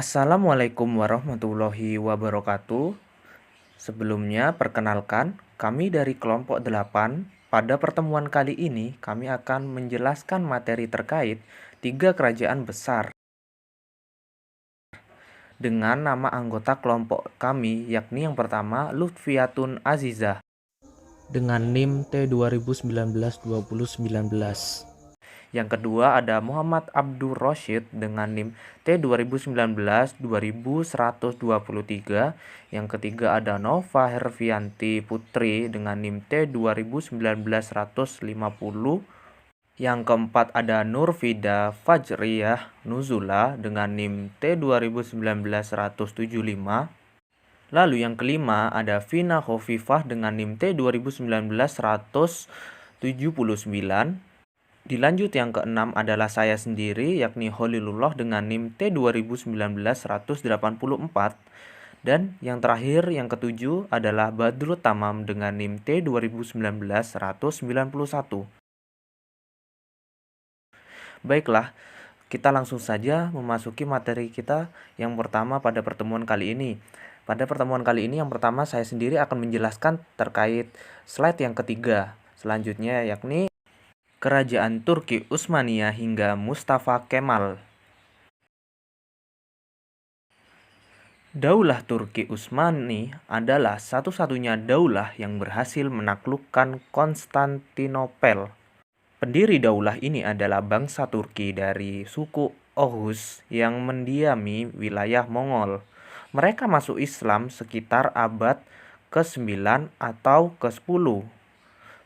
Assalamualaikum warahmatullahi wabarakatuh. Sebelumnya, perkenalkan, kami dari kelompok 8. Pada pertemuan kali ini, kami akan menjelaskan materi terkait 3 kerajaan besar dengan nama anggota kelompok kami, yakni yang pertama Lutfiatun Azizah dengan NIM T2019-2019. Yang kedua ada Muhammad Abdur Roshid dengan NIM T2019-2123. Yang ketiga ada Nova Hervianti Putri dengan NIM T2019-150. Yang keempat ada Nurfida Fajriyah Nuzula dengan NIM T2019-175. Lalu yang kelima ada Vina Khofifah dengan NIM T2019-179. Dilanjut yang keenam adalah saya sendiri, yakni Holilullah dengan NIM T2019-184. Dan yang terakhir, yang ketujuh adalah Badrut Tamam dengan NIM T2019-191. Baiklah, kita langsung saja memasuki materi kita yang pertama pada pertemuan kali ini. Pada pertemuan kali ini yang pertama saya sendiri akan menjelaskan terkait slide yang ketiga. Selanjutnya yakni Kerajaan Turki Utsmaniyah hingga Mustafa Kemal. Daulah Turki Utsmani adalah satu-satunya daulah yang berhasil menaklukkan Konstantinopel. Pendiri daulah ini adalah bangsa Turki dari suku Oghuz yang mendiami wilayah Mongol. Mereka masuk Islam sekitar abad ke-9 atau ke-10.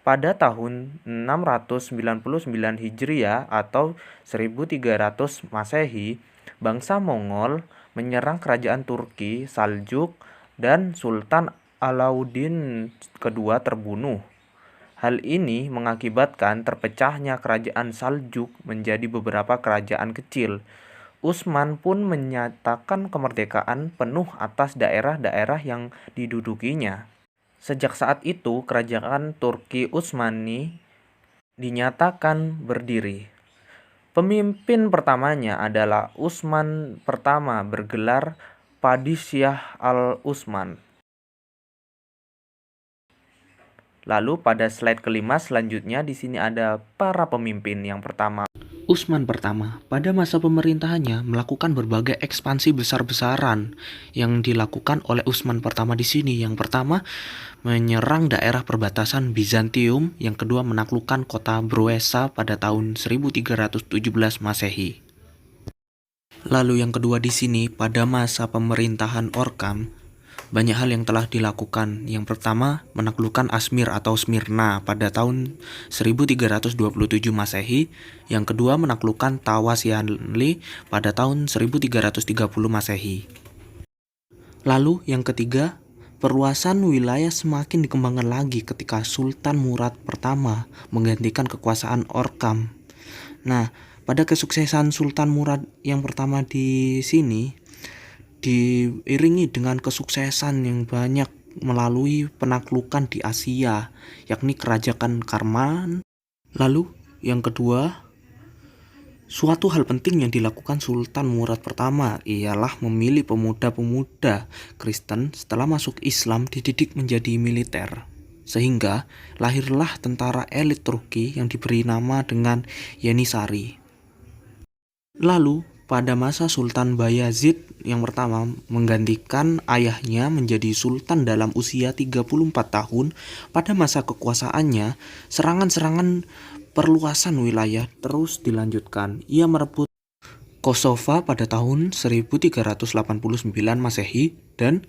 Pada tahun 699 Hijriah atau 1300 Masehi, bangsa Mongol menyerang kerajaan Turki Saljuk dan Sultan Alauddin kedua terbunuh. Hal ini mengakibatkan terpecahnya kerajaan Saljuk menjadi beberapa kerajaan kecil. Utsman pun menyatakan kemerdekaan penuh atas daerah-daerah yang didudukinya. Sejak saat itu, kerajaan Turki Utsmani dinyatakan berdiri. Pemimpin pertamanya adalah Utsman pertama bergelar Padishah al-Utsman. Lalu pada slide kelima selanjutnya di sini ada para pemimpin. Yang pertama, Utsman pertama, pada masa pemerintahannya melakukan berbagai ekspansi besar-besaran yang dilakukan oleh Utsman pertama di sini. Yang pertama, menyerang daerah perbatasan Bizantium, yang kedua menaklukkan kota Broesa pada tahun 1317 Masehi. Lalu yang kedua di sini pada masa pemerintahan Orkham banyak hal yang telah dilakukan. Yang pertama, menaklukkan Asmir atau Smyrna pada tahun 1327 Masehi. Yang kedua, menaklukkan Tawasyanli pada tahun 1330 Masehi. Lalu yang ketiga, perluasan wilayah semakin dikembangkan lagi ketika Sultan Murad pertama menggantikan kekuasaan Orkham. Nah, pada kesuksesan Sultan Murad yang pertama di sini diiringi dengan kesuksesan yang banyak melalui penaklukan di Asia, yakni Kerajaan Karman. Lalu yang kedua, suatu hal penting yang dilakukan Sultan Murad pertama ialah memilih pemuda-pemuda Kristen setelah masuk Islam dididik menjadi militer. Sehingga lahirlah tentara elit Turki yang diberi nama dengan Yenisari. Lalu pada masa Sultan Bayazid yang pertama menggantikan ayahnya menjadi sultan dalam usia 34 tahun. Pada masa kekuasaannya, serangan-serangan perluasan wilayah terus dilanjutkan. Ia merebut Kosova pada tahun 1389 Masehi dan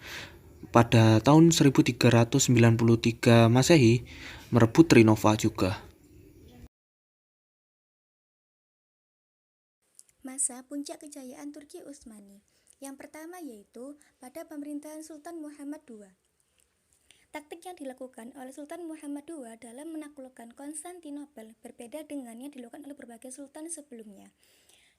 pada tahun 1393 Masehi merebut Trinova juga. Masa puncak kejayaan Turki Utsmani. Yang pertama yaitu pada pemerintahan Sultan Muhammad II. Taktik yang dilakukan oleh Sultan Muhammad II dalam menaklukkan Konstantinopel berbeda dengan yang dilakukan oleh berbagai sultan sebelumnya.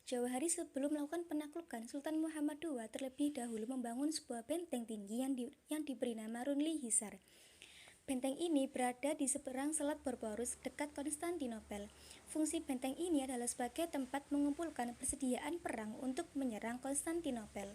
Jauh hari sebelum melakukan penaklukan, Sultan Muhammad II terlebih dahulu membangun sebuah benteng tinggi yang diberi nama Runli Hisar. Benteng ini berada di seberang Selat Bosporus dekat Konstantinopel. Fungsi benteng ini adalah sebagai tempat mengumpulkan persediaan perang untuk menyerang Konstantinopel.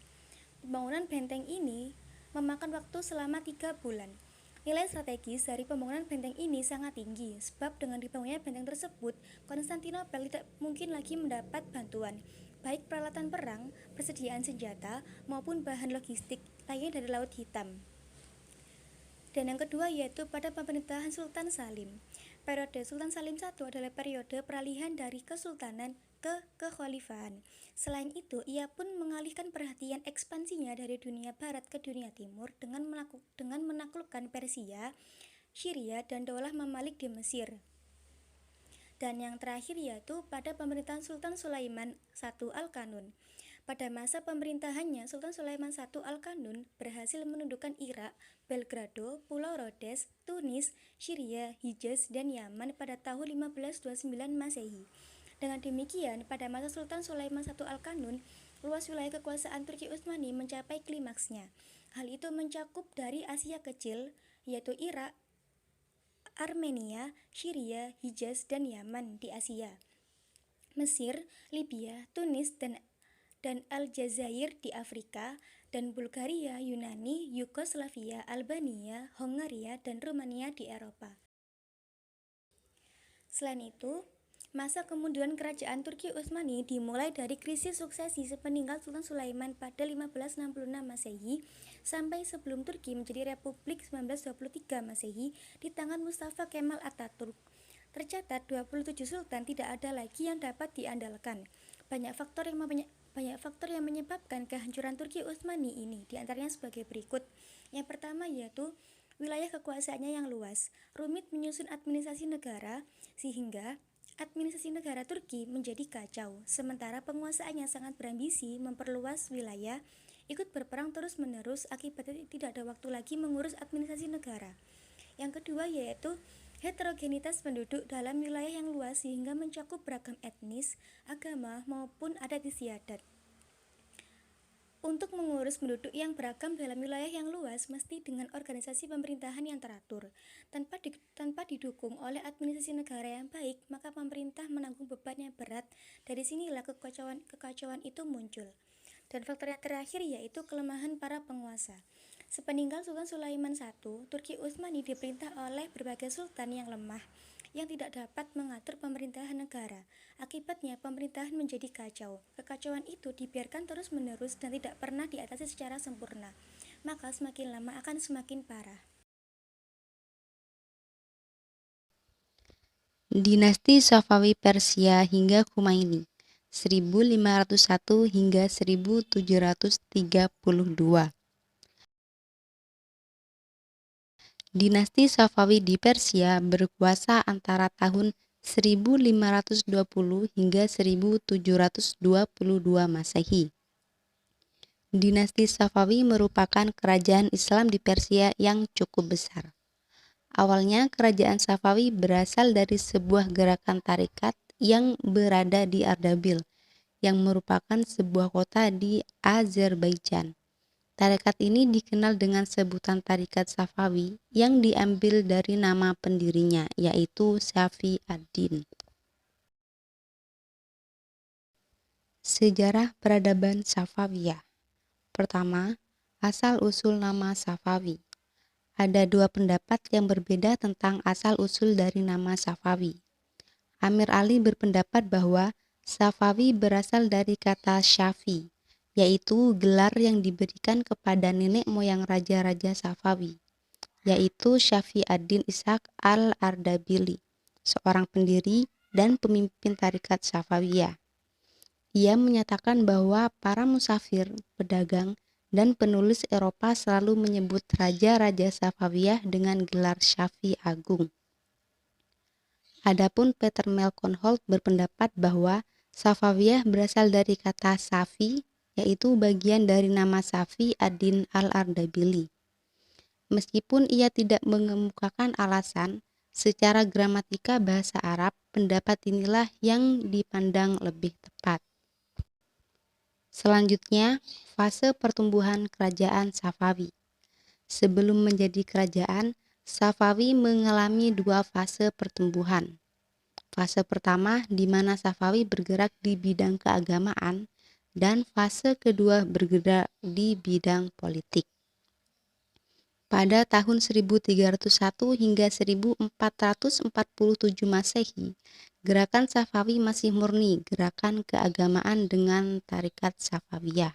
Pembangunan benteng ini memakan waktu selama 3 bulan. Nilai strategis dari pembangunan benteng ini sangat tinggi, sebab dengan dibangunnya benteng tersebut, Konstantinopel tidak mungkin lagi mendapat bantuan, baik peralatan perang, persediaan senjata, maupun bahan logistik lainnya dari Laut Hitam. Dan yang kedua yaitu pada pemerintahan Sultan Salim. Periode Sultan Salim I adalah periode peralihan dari kesultanan ke kekhalifahan. Selain itu, ia pun mengalihkan perhatian ekspansinya dari dunia barat ke dunia timur dengan menaklukkan Persia, Syria, dan Daulah Mamalik di Mesir. Dan yang terakhir yaitu pada pemerintahan Sultan Sulaiman I Al-Qanun. Pada masa pemerintahannya, Sultan Sulaiman I Al-Qanun berhasil menundukkan Irak, Belgrado, Pulau Rhodes, Tunis, Syria, Hijaz, dan Yaman pada tahun 1529 Masehi. Dengan demikian, pada masa Sultan Sulaiman I Al-Qanun, luas wilayah kekuasaan Turki Utsmani mencapai klimaksnya. Hal itu mencakup dari Asia Kecil, yaitu Irak, Armenia, Syria, Hijaz, dan Yaman di Asia, Mesir, Libya, Tunis, dan Aljazair di Afrika, dan Bulgaria, Yunani, Yugoslavia, Albania, Hongaria, dan Rumania di Eropa. Selain itu, masa kemunduran kerajaan Turki Utsmani dimulai dari krisis suksesi sepeninggal Sultan Sulaiman pada 1566 Masehi sampai sebelum Turki menjadi Republik 1923 Masehi di tangan Mustafa Kemal Atatürk. Tercatat 27 sultan tidak ada lagi yang dapat diandalkan. Banyak faktor yang menyebabkan kehancuran Turki Utsmani ini, diantaranya sebagai berikut. Yang pertama yaitu wilayah kekuasaannya yang luas, rumit menyusun administrasi negara, sehingga administrasi negara Turki menjadi kacau, sementara penguasaannya sangat berambisi memperluas wilayah, ikut berperang terus-menerus, akibatnya tidak ada waktu lagi mengurus administrasi negara. Yang kedua yaitu heterogenitas penduduk dalam wilayah yang luas sehingga mencakup beragam etnis, agama, maupun adat istiadat. Untuk mengurus penduduk yang beragam dalam wilayah yang luas mesti dengan organisasi pemerintahan yang teratur. Tanpa didukung oleh administrasi negara yang baik, maka pemerintah menanggung beban yang berat. Dari sinilah kekacauan itu muncul. Dan faktor yang terakhir yaitu kelemahan para penguasa. Sepeninggal Sultan Sulaiman I, Turki Utsmani diperintah oleh berbagai sultan yang lemah, yang tidak dapat mengatur pemerintahan negara. Akibatnya pemerintahan menjadi kacau. Kekacauan itu dibiarkan terus-menerus dan tidak pernah diatasi secara sempurna. Maka semakin lama akan semakin parah. Dinasti Safawi Persia hingga Khomeini 1501 hingga 1732. Dinasti Safawi di Persia berkuasa antara tahun 1520 hingga 1722 Masehi. Dinasti Safawi merupakan kerajaan Islam di Persia yang cukup besar. Awalnya kerajaan Safawi berasal dari sebuah gerakan tarekat yang berada di Ardabil, yang merupakan sebuah kota di Azerbaijan. Tarekat ini dikenal dengan sebutan Tarekat Safawi yang diambil dari nama pendirinya, yaitu Safi ad-Din. Sejarah peradaban Safawiyah. Pertama, asal-usul nama Safawi. Ada dua pendapat yang berbeda tentang asal-usul dari nama Safawi. Amir Ali berpendapat bahwa Safawi berasal dari kata Syafi, yaitu gelar yang diberikan kepada nenek moyang raja-raja Safawi, yaitu Syafi ad-Din Ishaq al-Ardabili, seorang pendiri dan pemimpin tarekat Safawiyah. Ia menyatakan bahwa para musafir, pedagang, dan penulis Eropa selalu menyebut raja-raja Safawiyah dengan gelar Syafi Agung. Adapun Peter Melkonholt berpendapat bahwa Safawiyah berasal dari kata Safi, yaitu bagian dari nama Safi ad-Din al-Ardabili. Meskipun ia tidak mengemukakan alasan, secara gramatika bahasa Arab, pendapat inilah yang dipandang lebih tepat. Selanjutnya, fase pertumbuhan kerajaan Safawi. Sebelum menjadi kerajaan, Safawi mengalami dua fase pertumbuhan. Fase pertama, di mana Safawi bergerak di bidang keagamaan, dan fase kedua bergerak di bidang politik. Pada tahun 1301 hingga 1447 Masehi, gerakan Safawi masih murni gerakan keagamaan dengan tarekat Safawiyah.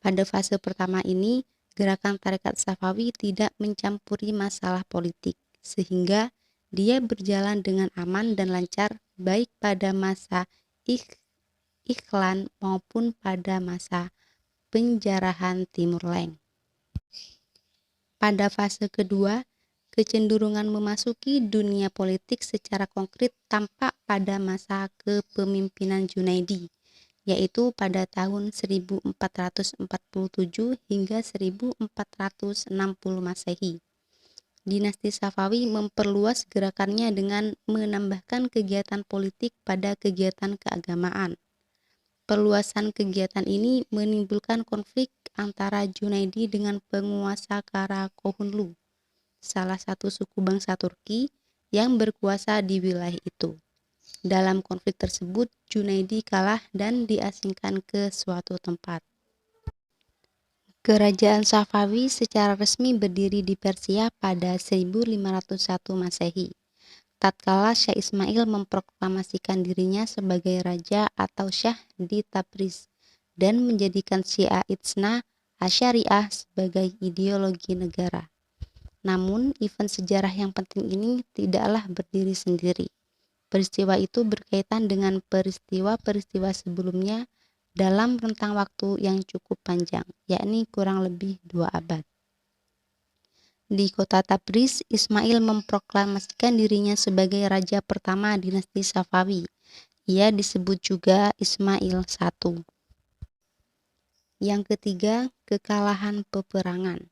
Pada fase pertama ini, gerakan tarekat Safawi tidak mencampuri masalah politik, sehingga dia berjalan dengan aman dan lancar baik pada masa Ikhlan maupun pada masa penjarahan Timur Leng. Pada fase kedua, kecenderungan memasuki dunia politik secara konkret tampak pada masa kepemimpinan Junaidi, yaitu pada tahun 1447 hingga 1460 Masehi. Dinasti Safawi memperluas gerakannya dengan menambahkan kegiatan politik pada kegiatan keagamaan. Perluasan kegiatan ini menimbulkan konflik antara Junaidi dengan penguasa Karakohunlu, salah satu suku bangsa Turki yang berkuasa di wilayah itu. Dalam konflik tersebut, Junaidi kalah dan diasingkan ke suatu tempat. Kerajaan Safawi secara resmi berdiri di Persia pada 1501 Masehi. Tatkala Syah Ismail memproklamasikan dirinya sebagai raja atau syah di Tabriz dan menjadikan Syiah Itsna Asyariah sebagai ideologi negara. Namun, event sejarah yang penting ini tidaklah berdiri sendiri. Peristiwa itu berkaitan dengan peristiwa-peristiwa sebelumnya dalam rentang waktu yang cukup panjang, yakni kurang lebih 2 abad. Di kota Tabriz, Ismail memproklamasikan dirinya sebagai raja pertama dinasti Safawi. Ia disebut juga Ismail I. Yang ketiga, kekalahan peperangan.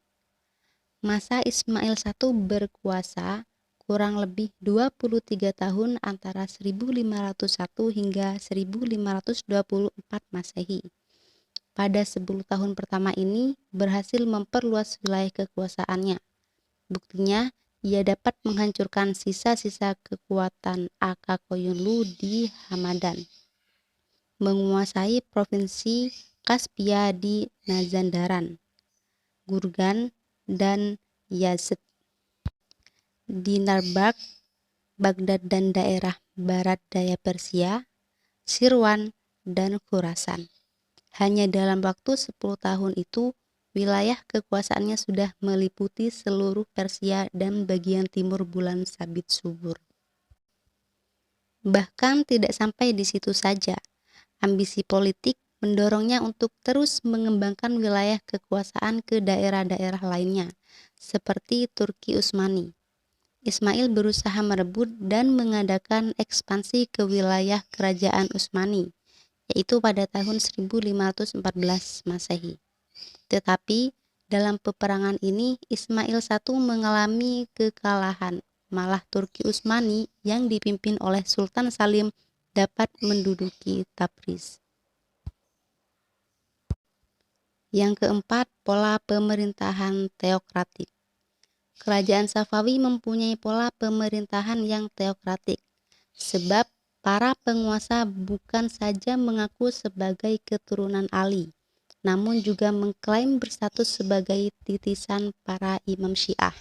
Masa Ismail I berkuasa kurang lebih 23 tahun antara 1501 hingga 1524 Masehi. Pada 10 tahun pertama ini berhasil memperluas wilayah kekuasaannya. Buktinya, ia dapat menghancurkan sisa-sisa kekuatan Akakoyunlu di Hamadan, menguasai provinsi Kaspia di Mazandaran, Gurgan, dan Yazd, di Narbakh, Baghdad dan daerah barat daya Persia, Sirwan, dan Khurasan. Hanya dalam waktu 10 tahun itu, wilayah kekuasaannya sudah meliputi seluruh Persia dan bagian timur bulan sabit subur. Bahkan tidak sampai di situ saja. Ambisi politik mendorongnya untuk terus mengembangkan wilayah kekuasaan ke daerah-daerah lainnya, seperti Turki Utsmani. Ismail berusaha merebut dan mengadakan ekspansi ke wilayah kerajaan Utsmani, yaitu pada tahun 1514 Masehi. Tetapi dalam peperangan ini Ismail I mengalami kekalahan, malah Turki Utsmani yang dipimpin oleh Sultan Salim dapat menduduki Tabriz. Yang keempat, pola pemerintahan teokratik. Kerajaan Safawi mempunyai pola pemerintahan yang teokratik, sebab para penguasa bukan saja mengaku sebagai keturunan Ali, namun juga mengklaim berstatus sebagai titisan para imam Syiah.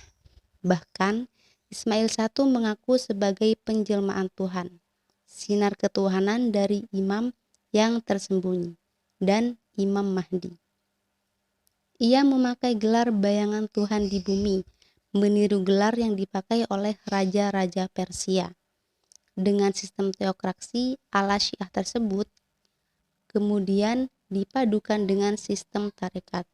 Bahkan, Ismail I mengaku sebagai penjelmaan Tuhan, sinar ketuhanan dari imam yang tersembunyi, dan Imam Mahdi. Ia memakai gelar bayangan Tuhan di bumi, meniru gelar yang dipakai oleh raja-raja Persia. Dengan sistem teokrasi ala Syiah tersebut, kemudian dipadukan dengan sistem tarekat.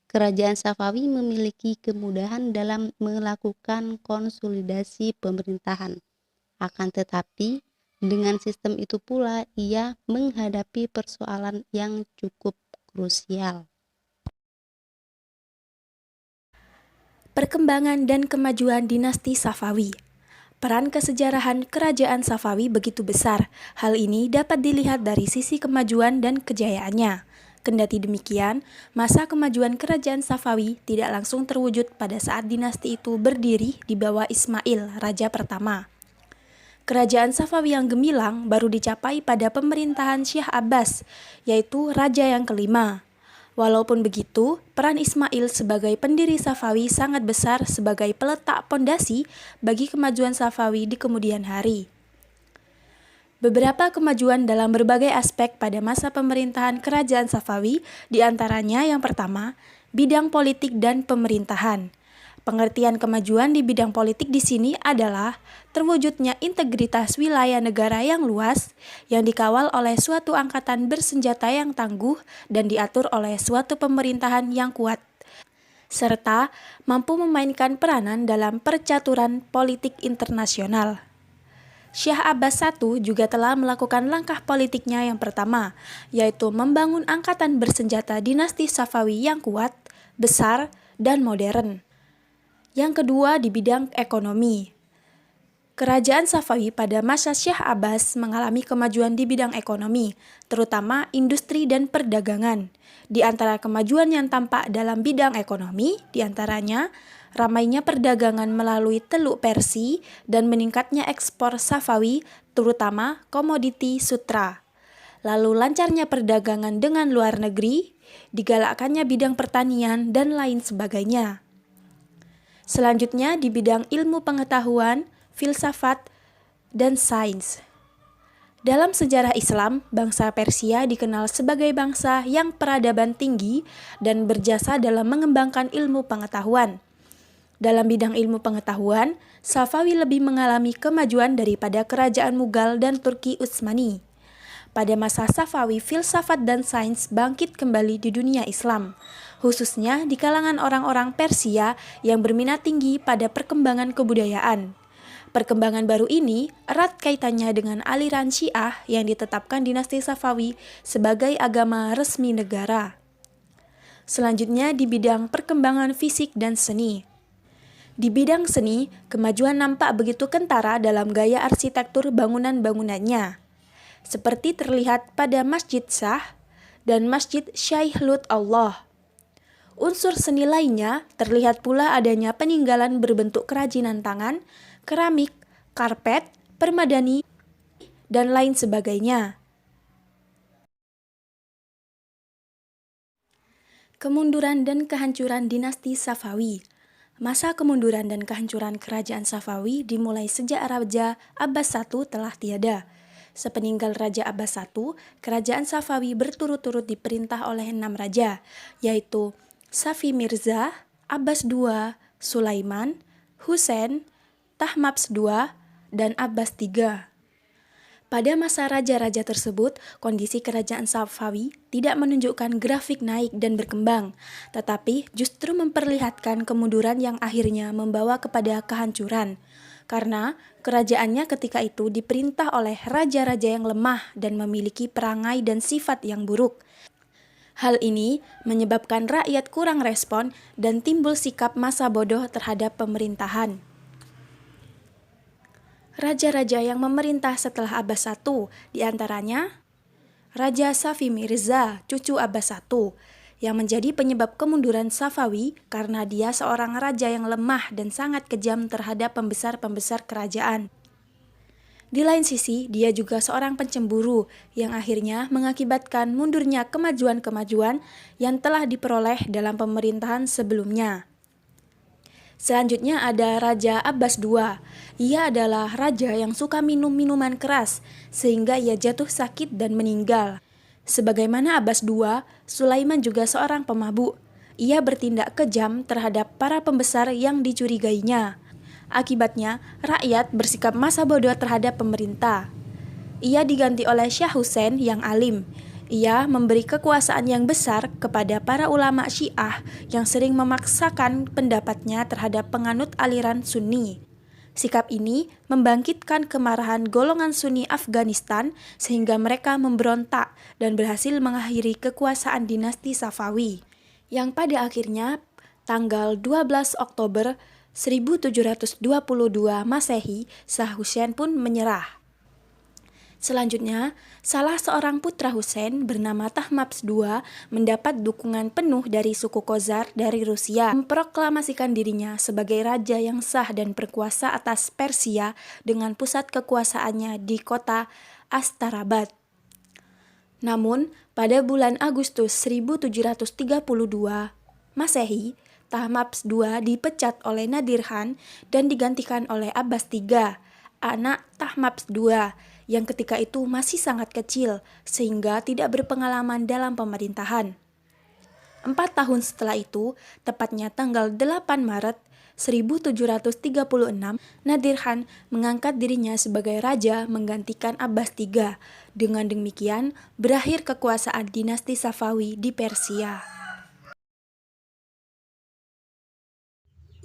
Kerajaan Safawi memiliki kemudahan dalam melakukan konsolidasi pemerintahan. Akan tetapi, dengan sistem itu pula ia menghadapi persoalan yang cukup krusial. Perkembangan dan kemajuan dinasti Safawi. Peran kesejarahan kerajaan Safawi begitu besar. Hal ini dapat dilihat dari sisi kemajuan dan kejayaannya. Kendati demikian, masa kemajuan kerajaan Safawi tidak langsung terwujud pada saat dinasti itu berdiri di bawah Ismail, raja pertama. Kerajaan Safawi yang gemilang baru dicapai pada pemerintahan Syekh Abbas, yaitu raja yang kelima. Walaupun begitu, peran Ismail sebagai pendiri Safawi sangat besar sebagai peletak pondasi bagi kemajuan Safawi di kemudian hari. Beberapa kemajuan dalam berbagai aspek pada masa pemerintahan Kerajaan Safawi, diantaranya yang pertama, bidang politik dan pemerintahan. Pengertian kemajuan di bidang politik di sini adalah terwujudnya integritas wilayah negara yang luas, yang dikawal oleh suatu angkatan bersenjata yang tangguh dan diatur oleh suatu pemerintahan yang kuat, serta mampu memainkan peranan dalam percaturan politik internasional. Syekh Abbas I juga telah melakukan langkah politiknya yang pertama, yaitu membangun angkatan bersenjata dinasti Safawi yang kuat, besar, dan modern. Yang kedua di bidang ekonomi. Kerajaan Safawi pada masa Syekh Abbas mengalami kemajuan di bidang ekonomi, terutama industri dan perdagangan. Di antara kemajuan yang tampak dalam bidang ekonomi, diantaranya ramainya perdagangan melalui Teluk Persi dan meningkatnya ekspor Safawi, terutama komoditi sutra. Lalu lancarnya perdagangan dengan luar negeri, digalakkannya bidang pertanian, dan lain sebagainya. Selanjutnya di bidang ilmu pengetahuan, filsafat, dan sains. Dalam sejarah Islam, bangsa Persia dikenal sebagai bangsa yang peradaban tinggi dan berjasa dalam mengembangkan ilmu pengetahuan. Dalam bidang ilmu pengetahuan, Safawi lebih mengalami kemajuan daripada kerajaan Mughal dan Turki Utsmani. Pada masa Safawi, filsafat dan sains bangkit kembali di dunia Islam, khususnya di kalangan orang-orang Persia yang berminat tinggi pada perkembangan kebudayaan. Perkembangan baru ini erat kaitannya dengan aliran Syiah yang ditetapkan dinasti Safawi sebagai agama resmi negara. Selanjutnya di bidang perkembangan fisik dan seni. Di bidang seni, kemajuan nampak begitu kentara dalam gaya arsitektur bangunan-bangunannya, seperti terlihat pada Masjid Shah dan Masjid Syekh Lut Allah. Unsur seni lainnya terlihat pula adanya peninggalan berbentuk kerajinan tangan, keramik, karpet, permadani, dan lain sebagainya. Kemunduran dan kehancuran dinasti Safawi. Masa kemunduran dan kehancuran kerajaan Safawi dimulai sejak Raja Abbas I telah tiada. Sepeninggal Raja Abbas I, kerajaan Safawi berturut-turut diperintah oleh 6 raja, yaitu Safi Mirza, Abbas II, Sulaiman, Husain, Tahmaps II, dan Abbas III. Pada masa raja-raja tersebut, kondisi kerajaan Safawi tidak menunjukkan grafik naik dan berkembang, tetapi justru memperlihatkan kemunduran yang akhirnya membawa kepada kehancuran. Karena kerajaannya ketika itu diperintah oleh raja-raja yang lemah dan memiliki perangai dan sifat yang buruk. Hal ini menyebabkan rakyat kurang respon dan timbul sikap masa bodoh terhadap pemerintahan. Raja-raja yang memerintah setelah Abbas I, diantaranya Raja Safi Mirza, cucu Abbas I, yang menjadi penyebab kemunduran Safawi karena dia seorang raja yang lemah dan sangat kejam terhadap pembesar-pembesar kerajaan. Di lain sisi, dia juga seorang pencemburu yang akhirnya mengakibatkan mundurnya kemajuan-kemajuan yang telah diperoleh dalam pemerintahan sebelumnya. Selanjutnya ada Raja Abbas II. Ia adalah raja yang suka minum minuman keras sehingga ia jatuh sakit dan meninggal. Sebagaimana Abbas II, Sulaiman juga seorang pemabuk. Ia bertindak kejam terhadap para pembesar yang dicurigainya. Akibatnya, rakyat bersikap masa bodoh terhadap pemerintah. Ia diganti oleh Syekh Husain yang alim. Ia memberi kekuasaan yang besar kepada para ulama Syiah yang sering memaksakan pendapatnya terhadap penganut aliran Sunni. Sikap ini membangkitkan kemarahan golongan Sunni Afghanistan sehingga mereka memberontak dan berhasil mengakhiri kekuasaan dinasti Safawi, yang pada akhirnya tanggal 12 Oktober 1722 Masehi, Shah Husain pun menyerah. Selanjutnya, salah seorang putra Husain bernama Tahmaps II mendapat dukungan penuh dari suku Khozar dari Rusia, memproklamasikan dirinya sebagai raja yang sah dan berkuasa atas Persia dengan pusat kekuasaannya di kota Astarabad. Namun, pada bulan Agustus 1732 Masehi, Tahmaps II dipecat oleh Nadir Khan dan digantikan oleh Abbas III, anak Tahmaps II, yang ketika itu masih sangat kecil sehingga tidak berpengalaman dalam pemerintahan. 4 tahun setelah itu, tepatnya tanggal 8 Maret 1736, Nadir Khan mengangkat dirinya sebagai raja menggantikan Abbas III. Dengan demikian, berakhir kekuasaan dinasti Safawi di Persia.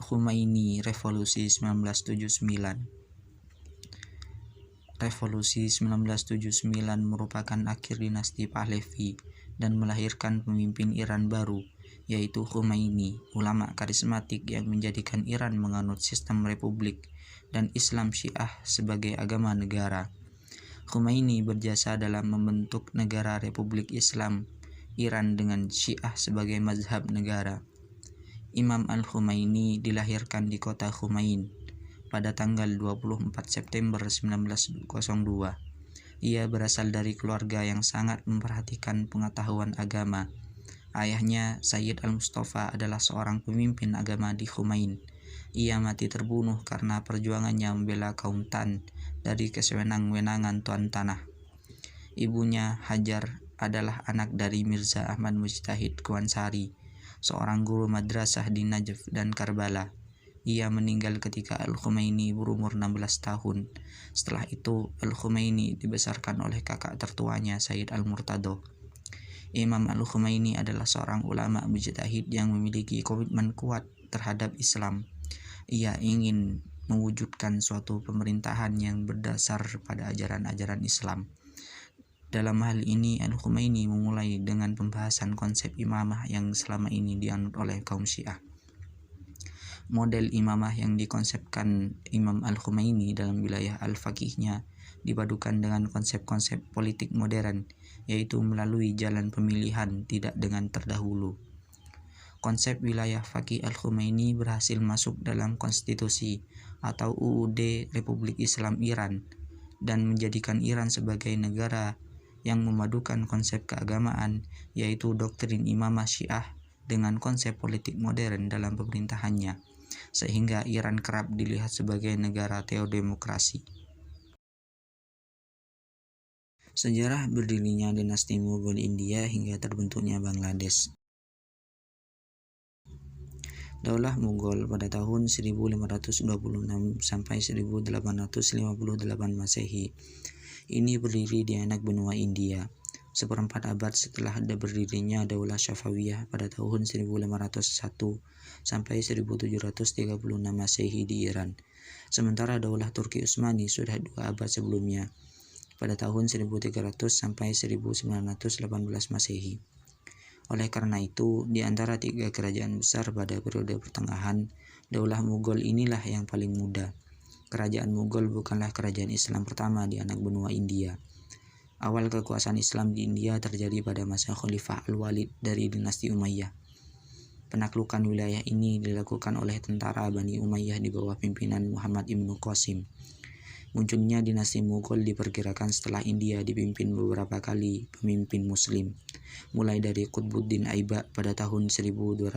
Khomeini, Revolusi 1979. Revolusi 1979 merupakan akhir dinasti Pahlavi dan melahirkan pemimpin Iran baru, yaitu Khomeini, ulama karismatik yang menjadikan Iran menganut sistem republik dan Islam Syiah sebagai agama negara. Khomeini berjasa dalam membentuk negara Republik Islam Iran dengan Syiah sebagai mazhab negara. Imam al-Khomeini dilahirkan di kota Khomein pada tanggal 24 September 1902. Ia berasal dari keluarga yang sangat memperhatikan pengetahuan agama. Ayahnya, Sayyid al-Mustafa, adalah seorang pemimpin agama di Khomein. Ia mati terbunuh karena perjuangannya membela kaum Tan dari kesewenang-wenangan tuan tanah. Ibunya, Hajar, adalah anak dari Mirza Ahmad Mujtahid Qawansari, seorang guru madrasah di Najaf dan Karbala. Ia meninggal ketika Al-Khomeini berumur 16 tahun. Setelah itu, Al-Khomeini dibesarkan oleh kakak tertuanya, Sayyid Al-Murtado. Imam Al-Khomeini adalah seorang ulama mujtahid yang memiliki komitmen kuat terhadap Islam. Ia ingin mewujudkan suatu pemerintahan yang berdasar pada ajaran-ajaran Islam. Dalam hal ini, Al-Khomeini memulai dengan pembahasan konsep imamah yang selama ini dianut oleh kaum Syiah. Model imamah yang dikonsepkan Imam Al-Khomeini dalam wilayah al-faqihnya dipadukan dengan konsep-konsep politik modern, yaitu melalui jalan pemilihan tidak dengan terdahulu. Konsep wilayah faqih Al-Khomeini berhasil masuk dalam konstitusi atau UUD Republik Islam Iran dan menjadikan Iran sebagai negara yang memadukan konsep keagamaan, yaitu doktrin imamah Syiah dengan konsep politik modern dalam pemerintahannya, sehingga Iran kerap dilihat sebagai negara teodemokrasi. Sejarah berdirinya dinasti Mughal India hingga terbentuknya Bangladesh. Daulah Mughal pada tahun 1526 sampai 1858 Masehi ini berdiri di anak benua India. Seperempat abad setelah berdirinya Daulah Safawiyah pada tahun 1501 sampai 1736 Masehi di Iran. Sementara Daulah Turki Utsmani sudah 2 abad sebelumnya, pada tahun 1300 sampai 1918 Masehi. Oleh karena itu, di antara 3 kerajaan besar pada periode pertengahan, Daulah Mughal inilah yang paling muda. Kerajaan Mughal bukanlah kerajaan Islam pertama di anak benua India. Awal kekuasaan Islam di India terjadi pada masa Khalifah Al-Walid dari dinasti Umayyah. Penaklukan wilayah ini dilakukan oleh tentara Bani Umayyah di bawah pimpinan Muhammad Ibnu Qasim. Munculnya dinasti Mughal diperkirakan setelah India dipimpin beberapa kali pemimpin Muslim, mulai dari Qutbuddin Aibak pada tahun 1206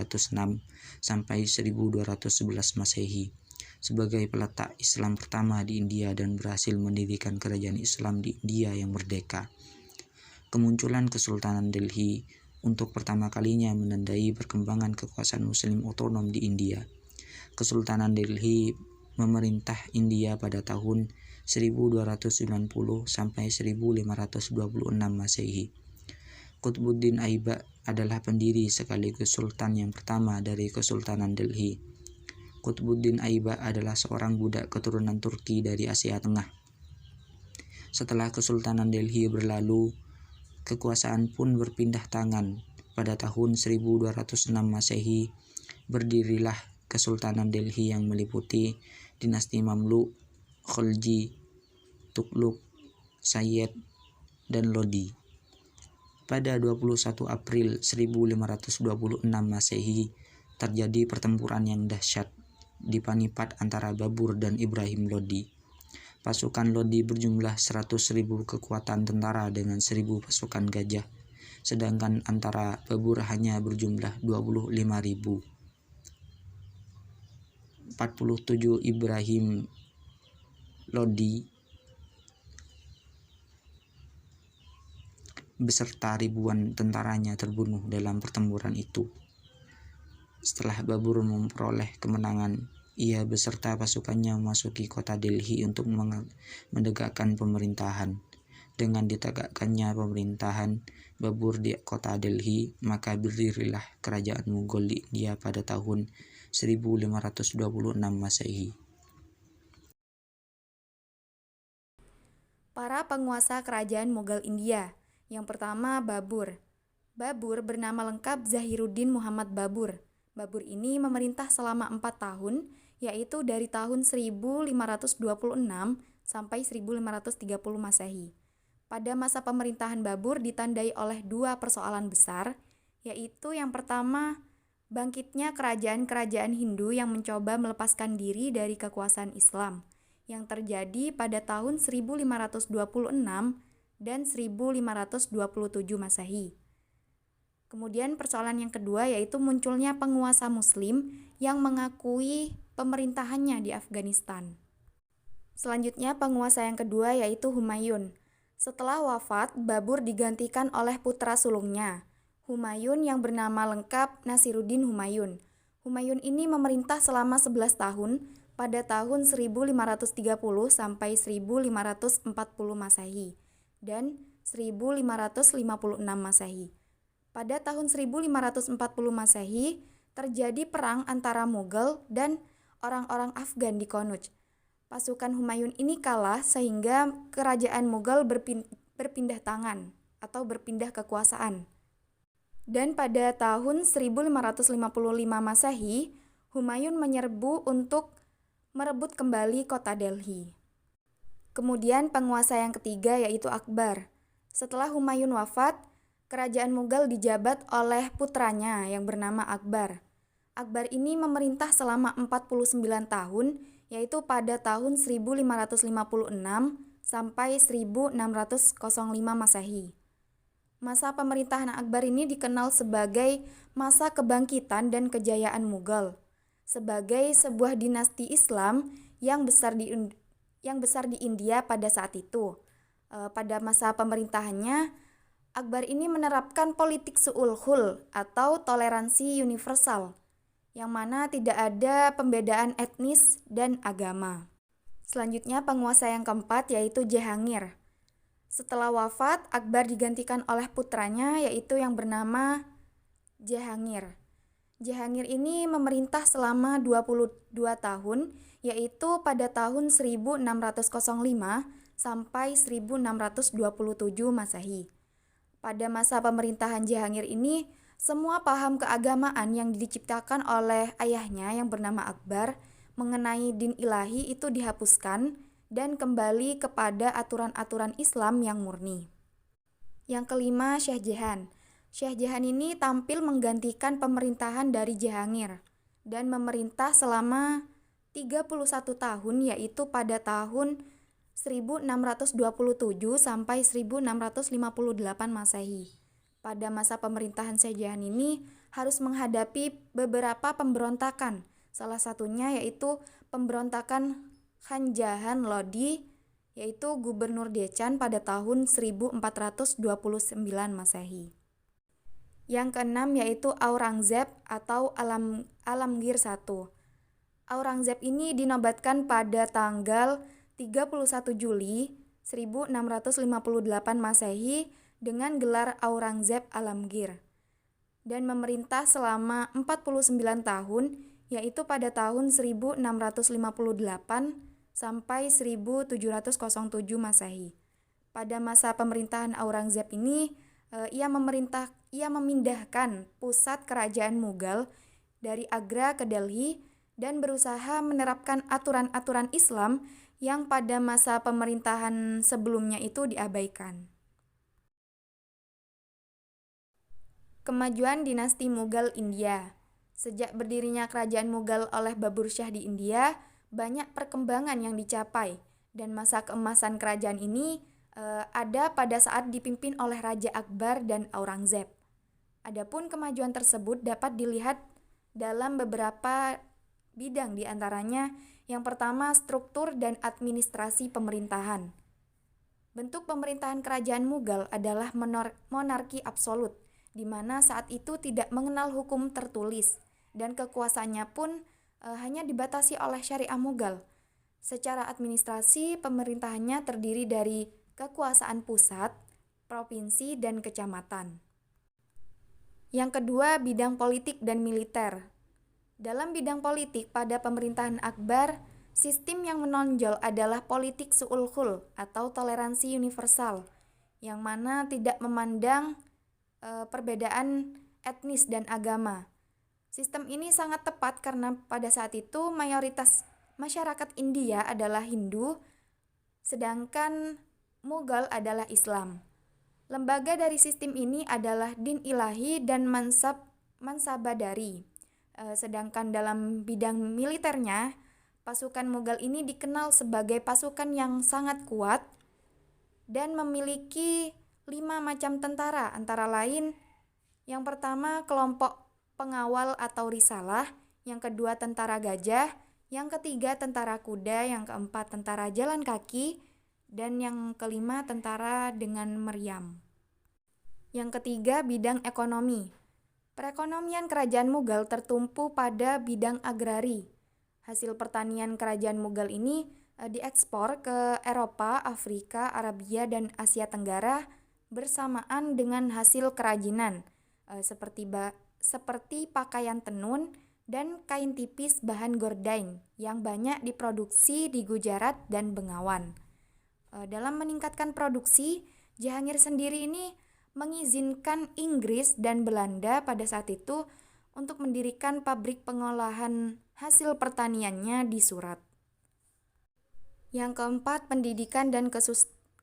sampai 1211 Masehi, sebagai peletak Islam pertama di India dan berhasil mendirikan kerajaan Islam di India yang merdeka. Kemunculan Kesultanan Delhi untuk pertama kalinya menandai perkembangan kekuasaan Muslim otonom di India. Kesultanan Delhi memerintah India pada tahun 1290 sampai 1526 Masehi. Qutbuddin Aibak adalah pendiri sekaligus sultan yang pertama dari Kesultanan Delhi. Qutbuddin Aibak adalah seorang budak keturunan Turki dari Asia Tengah. Setelah Kesultanan Delhi berlalu, kekuasaan pun berpindah tangan. Pada tahun 1206 Masehi, berdirilah Kesultanan Delhi yang meliputi dinasti Mamluk, Khalji, Tughlaq, Sayyid, dan Lodi. Pada 21 April 1526 Masehi, terjadi pertempuran yang dahsyat di Panipat antara Babur dan Ibrahim Lodi. Pasukan Lodi berjumlah 100.000 kekuatan tentara dengan 1.000 pasukan gajah, sedangkan antara Babur hanya berjumlah 25.000. 47 Ibrahim Lodi beserta ribuan tentaranya terbunuh dalam pertempuran itu. Setelah Babur memperoleh kemenangan, ia beserta pasukannya memasuki kota Delhi untuk menegakkan pemerintahan. Dengan ditegakkannya pemerintahan Babur di kota Delhi, maka berdirilah kerajaan Mughal di India pada tahun 1526 Masehi. Para penguasa kerajaan Mughal India. Yang pertama, Babur. Babur bernama lengkap Zahiruddin Muhammad Babur. Babur ini memerintah selama 4 tahun, yaitu dari tahun 1526 sampai 1530 Masehi. Pada masa pemerintahan Babur ditandai oleh 2 persoalan besar, yaitu yang pertama, bangkitnya kerajaan-kerajaan Hindu yang mencoba melepaskan diri dari kekuasaan Islam, yang terjadi pada tahun 1526 dan 1527 Masehi. Kemudian persoalan yang kedua yaitu munculnya penguasa Muslim yang mengakui pemerintahannya di Afghanistan. Selanjutnya penguasa yang kedua yaitu Humayun. Setelah wafat, Babur digantikan oleh putra sulungnya, Humayun yang bernama lengkap Nasiruddin Humayun. Humayun ini memerintah selama 11 tahun pada tahun 1530 sampai 1540 Masehi dan 1556 Masehi. Pada tahun 1540 Masehi terjadi perang antara Mughal dan orang-orang Afgan di Konuj. Pasukan Humayun ini kalah sehingga kerajaan Mughal berpindah tangan atau berpindah kekuasaan. Dan pada tahun 1555 Masehi, Humayun menyerbu untuk merebut kembali kota Delhi. Kemudian penguasa yang ketiga yaitu Akbar. Setelah Humayun wafat, kerajaan Mughal dijabat oleh putranya yang bernama Akbar. Akbar ini memerintah selama 49 tahun, yaitu pada tahun 1556 sampai 1605 Masehi. Masa pemerintahan Akbar ini dikenal sebagai masa kebangkitan dan kejayaan Mughal, sebagai sebuah dinasti Islam yang besar di India pada saat itu. Pada masa pemerintahannya, Akbar ini menerapkan politik su'ul-khul atau toleransi universal, yang mana tidak ada pembedaan etnis dan agama. Selanjutnya penguasa yang keempat yaitu Jahangir. Setelah wafat, Akbar digantikan oleh putranya yaitu yang bernama Jahangir. Jahangir ini memerintah selama 22 tahun, yaitu pada tahun 1605 sampai 1627 Masehi. Pada masa pemerintahan Jahangir ini, semua paham keagamaan yang diciptakan oleh ayahnya yang bernama Akbar mengenai din ilahi itu dihapuskan dan kembali kepada aturan-aturan Islam yang murni. Yang kelima, Shah Jahan. Shah Jahan ini tampil menggantikan pemerintahan dari Jahangir dan memerintah selama 31 tahun, yaitu pada tahun 1627 sampai 1658 Masehi. Pada masa pemerintahan Shah Jahan ini harus menghadapi beberapa pemberontakan, salah satunya yaitu pemberontakan Khan Jahan Lodi, yaitu Gubernur Deccan pada tahun 1429 Masehi. Yang keenam yaitu Aurangzeb atau Alamgir I. Aurangzeb ini dinobatkan pada tanggal 31 Juli 1658 Masehi dengan gelar Aurangzeb Alamgir dan memerintah selama 49 tahun, yaitu pada tahun 1658 sampai 1707 Masehi. Pada masa pemerintahan Aurangzeb ini, ia memindahkan pusat kerajaan Mughal dari Agra ke Delhi dan berusaha menerapkan aturan-aturan Islam yang pada masa pemerintahan sebelumnya itu diabaikan. Kemajuan dinasti Mughal India. Sejak berdirinya kerajaan Mughal oleh Babur Shah di India, banyak perkembangan yang dicapai dan masa keemasan kerajaan ini ada pada saat dipimpin oleh Raja Akbar dan Aurangzeb. Adapun kemajuan tersebut dapat dilihat dalam beberapa bidang, di antaranya yang pertama struktur dan administrasi pemerintahan. Bentuk pemerintahan kerajaan Mughal adalah monarki absolut, di mana saat itu tidak mengenal hukum tertulis dan kekuasaannya pun hanya dibatasi oleh syariah Mughal. Secara administrasi, pemerintahannya terdiri dari kekuasaan pusat, provinsi, dan kecamatan. Yang kedua, bidang politik dan militer. Dalam bidang politik pada pemerintahan Akbar, sistem yang menonjol adalah politik su'ul-khul atau toleransi universal, yang mana tidak memandang perbedaan etnis dan agama. Sistem ini sangat tepat karena pada saat itu mayoritas masyarakat India adalah Hindu, sedangkan Mughal adalah Islam. Lembaga dari sistem ini adalah Din Ilahi dan Mansabadari. Sedangkan dalam bidang militernya, pasukan Mughal ini dikenal sebagai pasukan yang sangat kuat dan memiliki 5 macam tentara, antara lain yang pertama kelompok pengawal atau risalah, yang kedua tentara gajah, yang ketiga tentara kuda, yang keempat tentara jalan kaki, dan yang kelima tentara dengan meriam. Yang ketiga, bidang ekonomi. Perekonomian kerajaan Mughal tertumpu pada bidang agrari. Hasil pertanian kerajaan Mughal ini diekspor ke Eropa, Afrika, Arabia, dan Asia Tenggara bersamaan dengan hasil kerajinan seperti pakaian tenun dan kain tipis bahan gordain yang banyak diproduksi di Gujarat dan Bengawan. Dalam meningkatkan produksi, Jahangir sendiri ini mengizinkan Inggris dan Belanda pada saat itu untuk mendirikan pabrik pengolahan hasil pertaniannya di Surat. Yang keempat, pendidikan dan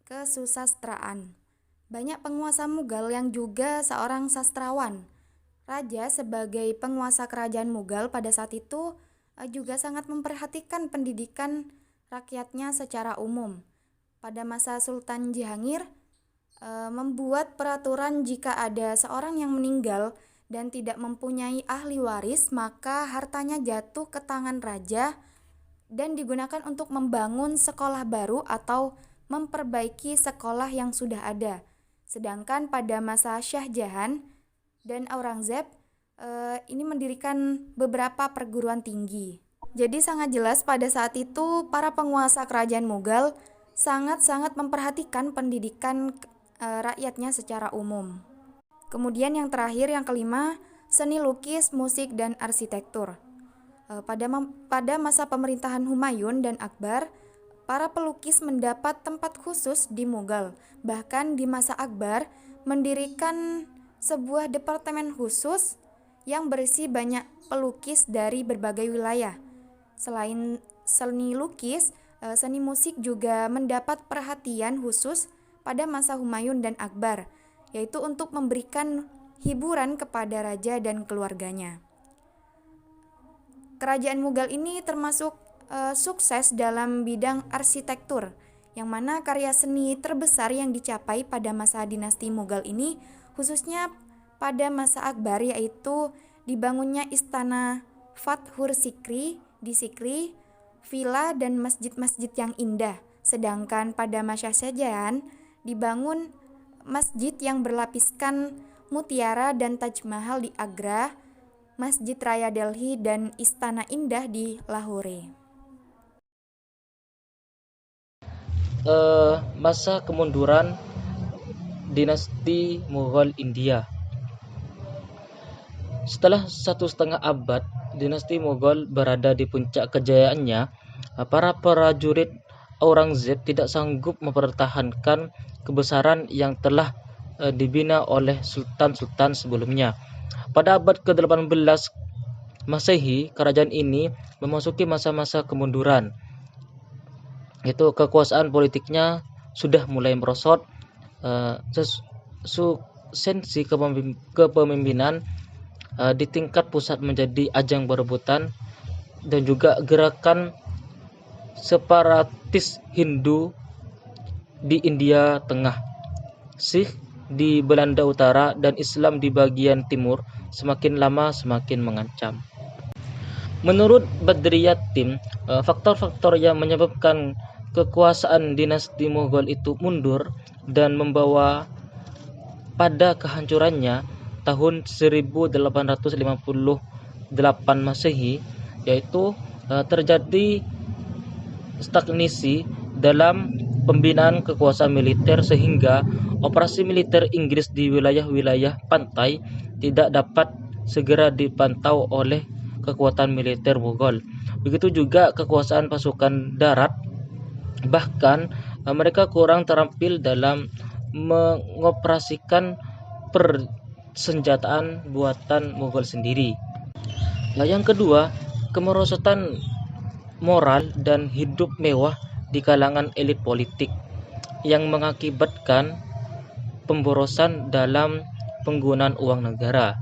kesusastraan. Banyak penguasa Mughal yang juga seorang sastrawan. Raja sebagai penguasa kerajaan Mughal pada saat itu juga sangat memperhatikan pendidikan rakyatnya secara umum. Pada masa Sultan Jahangir, membuat peraturan jika ada seorang yang meninggal dan tidak mempunyai ahli waris, maka hartanya jatuh ke tangan raja dan digunakan untuk membangun sekolah baru atau memperbaiki sekolah yang sudah ada. Sedangkan pada masa Shah Jahan dan Aurangzeb ini mendirikan beberapa perguruan tinggi. Jadi sangat jelas pada saat itu para penguasa kerajaan Mughal sangat-sangat memperhatikan pendidikan rakyatnya secara umum. Kemudian yang terakhir, yang kelima, seni lukis, musik, dan arsitektur. Pada masa pemerintahan Humayun dan Akbar, para pelukis mendapat tempat khusus di Mughal. Bahkan di masa Akbar mendirikan sebuah departemen khusus yang berisi banyak pelukis dari berbagai wilayah. Selain seni lukis, seni musik juga mendapat perhatian khusus pada masa Humayun dan Akbar, yaitu untuk memberikan hiburan kepada raja dan keluarganya. Kerajaan Mughal ini termasuk sukses dalam bidang arsitektur, yang mana karya seni terbesar yang dicapai pada masa dinasti Mughal ini khususnya pada masa Akbar, yaitu dibangunnya istana Fathur Sikri di Sikri, villa dan masjid-masjid yang indah. Sedangkan pada masa Shah Jahan dibangun masjid yang berlapiskan mutiara dan Taj Mahal di Agra, Masjid Raya Delhi, dan Istana Indah di Lahore. Masa kemunduran dinasti Mughal India. Setelah 1,5 abad dinasti Mughal berada di puncak kejayaannya, para prajurit Aurangzeb tidak sanggup mempertahankan kebesaran yang telah dibina oleh sultan-sultan sebelumnya. Pada abad ke-18 Masehi, kerajaan ini memasuki masa-masa kemunduran. Itu kekuasaan politiknya sudah mulai merosot, sensi kepemimpinan di tingkat pusat menjadi ajang berebutan, dan juga gerakan separatis Hindu di India Tengah, Sikh di Belanda Utara, dan Islam di bagian timur semakin lama semakin mengancam. Menurut Badriyatin, faktor-faktor yang menyebabkan kekuasaan dinasti Mughal itu mundur dan membawa pada kehancurannya tahun 1858 Masehi, yaitu terjadi stagnasi dalam pembinaan kekuasaan militer, sehingga operasi militer Inggris di wilayah-wilayah pantai tidak dapat segera dipantau oleh kekuatan militer Mughal. Begitu juga kekuasaan pasukan darat, bahkan mereka kurang terampil dalam mengoperasikan persenjataan buatan Mughal sendiri. Nah, yang kedua, kemerosotan moral dan hidup mewah di kalangan elit politik yang mengakibatkan pemborosan dalam penggunaan uang negara.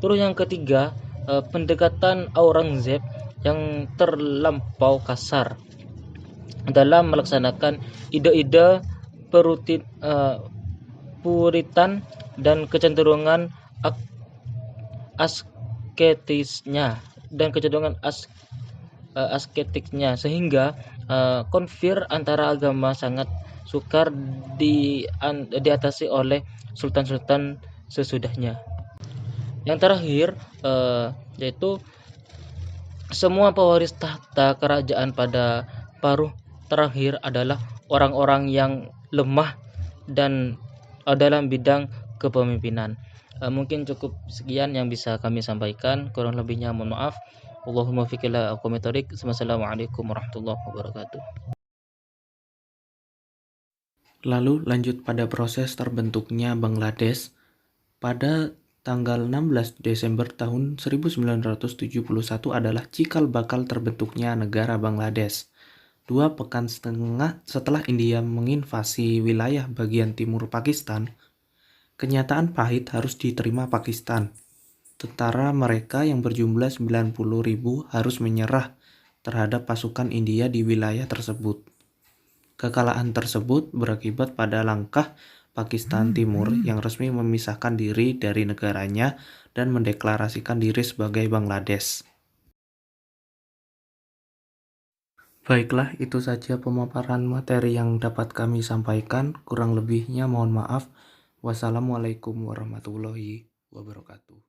Terus yang ketiga, pendekatan Aurangzeb yang terlampau kasar dalam melaksanakan ide-ide Puritan dan kecenderungan asketiknya, sehingga konflik antara agama sangat sukar diatasi oleh sultan-sultan sesudahnya. Yang terakhir, yaitu semua pewaris tahta kerajaan pada paruh terakhir adalah orang-orang yang lemah dan dalam bidang kepemimpinan. Mungkin cukup sekian yang bisa kami sampaikan, kurang lebihnya mohon maaf. Allahumma fiqillah al-qomitorik. Wassalamualaikum warahmatullahi wabarakatuh. Lalu lanjut pada proses terbentuknya Bangladesh. Pada tanggal 16 Desember tahun 1971 adalah cikal bakal terbentuknya negara Bangladesh. 2,5 pekan setelah India menginvasi wilayah bagian timur Pakistan, kenyataan pahit harus diterima Pakistan. Tentara mereka yang berjumlah 90.000 harus menyerah terhadap pasukan India di wilayah tersebut. Kekalahan tersebut berakibat pada langkah Pakistan Timur yang resmi memisahkan diri dari negaranya dan mendeklarasikan diri sebagai Bangladesh. Baiklah, itu saja pemaparan materi yang dapat kami sampaikan. Kurang lebihnya mohon maaf. Wassalamualaikum warahmatullahi wabarakatuh.